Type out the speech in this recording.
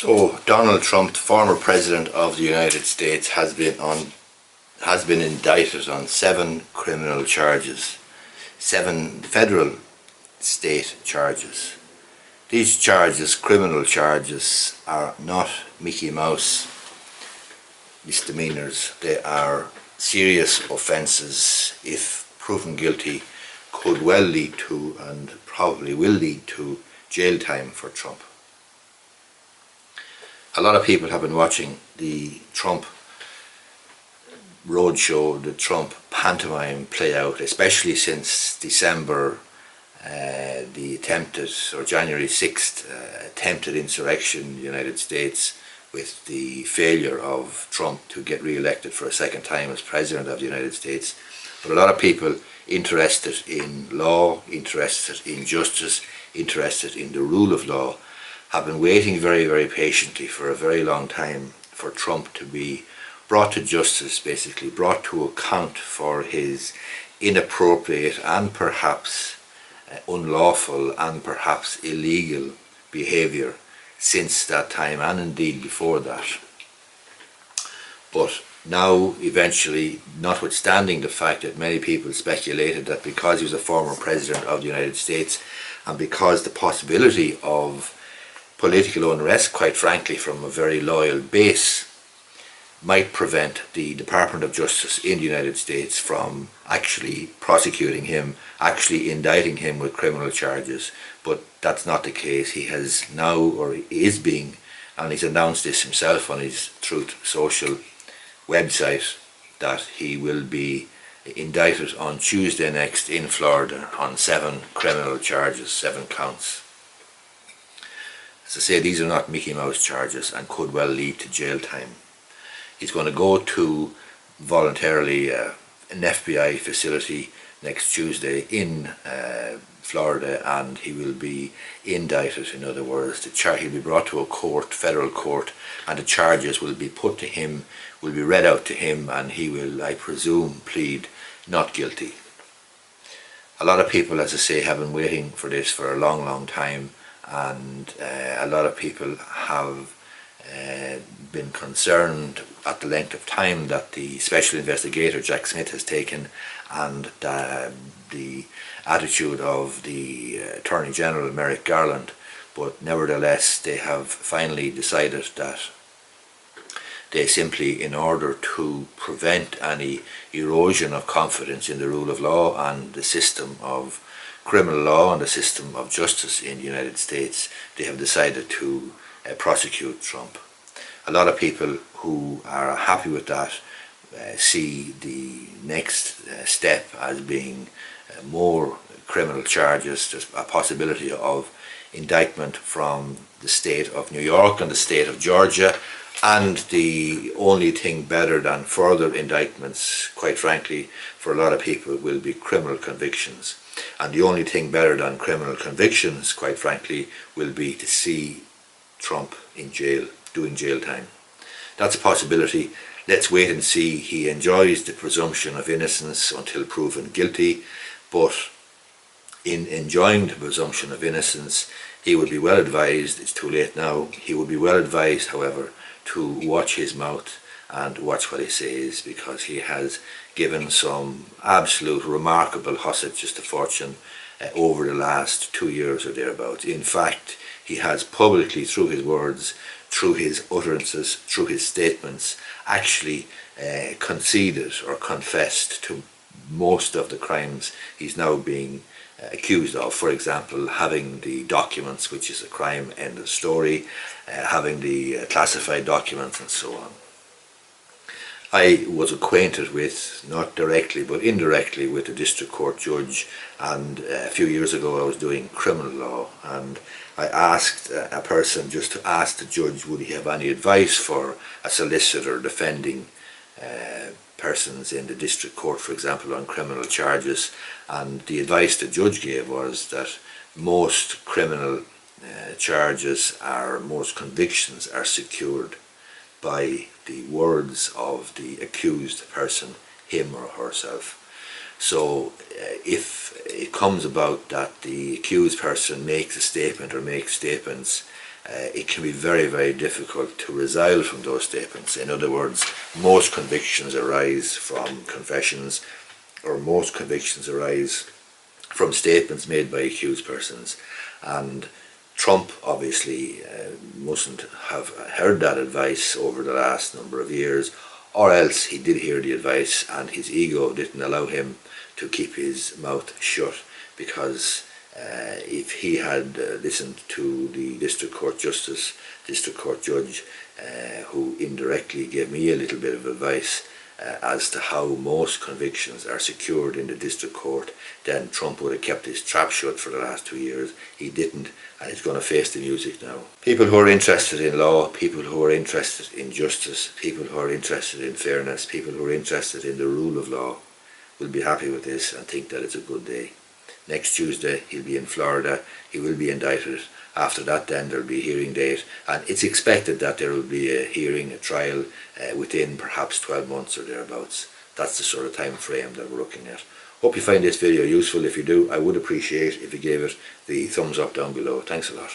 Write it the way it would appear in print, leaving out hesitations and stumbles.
So Donald Trump, the former president of the United States, has been indicted on 7 criminal charges, 7 federal state charges. These charges, criminal charges, are not Mickey Mouse misdemeanors. They are serious offences. If proven guilty, could well lead to, and probably will lead to, jail time for Trump. A lot of people have been watching the Trump roadshow, the Trump pantomime play out, especially since December, the attempted, or January 6th, attempted insurrection in the United States, with the failure of Trump to get re-elected for a second time as President of the United States. But a lot of people interested in law, interested in justice, interested in the rule of law, have been waiting very, very patiently for a very long time for Trump to be brought to justice, basically brought to account for his inappropriate and perhaps unlawful and perhaps illegal behaviour since that time, and indeed before that. But now, eventually, notwithstanding the fact that many people speculated that because he was a former president of the United States, and because the possibility of political unrest, quite frankly, from a very loyal base, might prevent the Department of Justice in the United States from actually prosecuting him, actually indicting him with criminal charges. But that's not the case. He has now, or is being, and he's announced this himself on his Truth Social website, that he will be indicted on Tuesday next in Florida on 7 criminal charges, 7 counts. As I say, these are not Mickey Mouse charges and could well lead to jail time. He's going to go to voluntarily an FBI facility next Tuesday in Florida, and he will be indicted. In other words, he'll be brought to a court, federal court, and the charges will be put to him, will be read out to him, and he will, I presume, plead not guilty. A lot of people, as I say, have been waiting for this for a long, long time, and a lot of people have been concerned at the length of time that the special investigator Jack Smith has taken, and the attitude of the Attorney General Merrick Garland. But nevertheless, they have finally decided that they simply, in order to prevent any erosion of confidence in the rule of law and the system of criminal law and the system of justice in the United States, they have decided to prosecute Trump. A lot of people who are happy with that see the next step as being more criminal charges. There's a possibility of indictment from the state of New York and the state of Georgia, and the only thing better than further indictments, quite frankly, for a lot of people, will be criminal convictions. And the only thing better than criminal convictions, quite frankly, will be to see Trump in jail, doing jail time. That's a possibility. Let's wait and see. He enjoys the presumption of innocence until proven guilty, but in enjoying the presumption of innocence, he would be well advised, it's too late now, he would be well advised, however, to watch his mouth and watch what he says, because he has given some absolute remarkable hostages to fortune over the last 2 years or thereabouts. In fact, he has publicly, through his words, through his utterances, through his statements, actually conceded or confessed to most of the crimes he's now being accused of. For example, having the documents, which is a crime, end of story, having the classified documents, and so on. I was acquainted with, not directly but indirectly, with the district court judge, and a few years ago I was doing criminal law, and I asked a person just to ask the judge would he have any advice for a solicitor defending persons in the district court, for example, on criminal charges, and the advice the judge gave was that most criminal charges most convictions are secured by the words of the accused person, him or herself. So if it comes about that the accused person makes a statement or makes statements it can be very, very difficult to resile from those statements. In other words, most convictions arise from confessions, or most convictions arise from statements made by accused persons. And Trump obviously mustn't have heard that advice over the last number of years, or else he did hear the advice and his ego didn't allow him to keep his mouth shut, because if he had listened to the district court judge, who indirectly gave me a little bit of advice as to how most convictions are secured in the district court, then Trump would have kept his trap shut for the last 2 years. He didn't, and he's going to face the music now. People who are interested in law, people who are interested in justice, people who are interested in fairness, people who are interested in the rule of law will be happy with this and think that it's a good day. Next Tuesday he'll be in Florida, he will be indicted. After that then there'll be a hearing date, and it's expected that there will be a hearing, a trial, within perhaps 12 months or thereabouts. That's the sort of time frame that we're looking at. Hope you find this video useful. If you do, I would appreciate if you gave it the thumbs up down below. Thanks a lot.